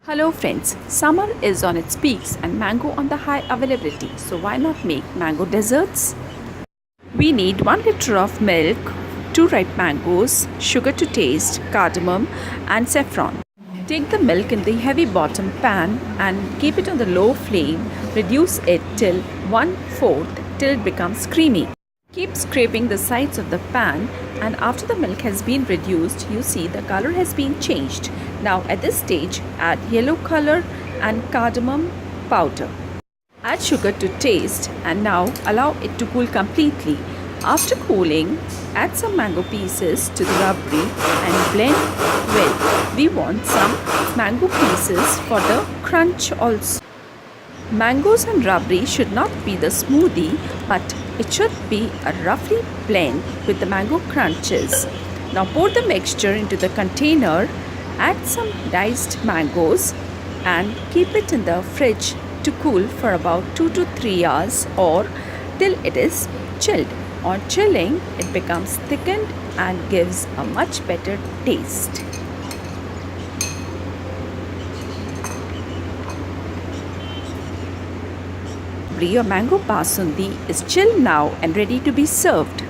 Hello friends, summer is on its peaks and mango on the high availability, so why not make mango desserts? We need 1 liter of milk, 2 ripe mangoes, sugar to taste, cardamom and saffron. Take the milk in the heavy bottom pan and keep it on the low flame. Reduce it till 1/4 till it becomes creamy. Keep scraping the sides of the pan, and after the milk has been reduced, you see the color has been changed. Now at this stage, add yellow color and cardamom powder. Add sugar to taste and now allow it to cool completely. After cooling, add some mango pieces to the rabri and blend well. We want some mango pieces for the crunch also. Mangoes and rabri should not be the smoothie, but it should be a roughly blend with the mango crunches. Now pour the mixture into the container, add some diced mangoes and keep it in the fridge to cool for about 2 to 3 hours or till it is chilled. On chilling, it becomes thickened and gives a much better taste. Your mango basundi is chilled now and ready to be served.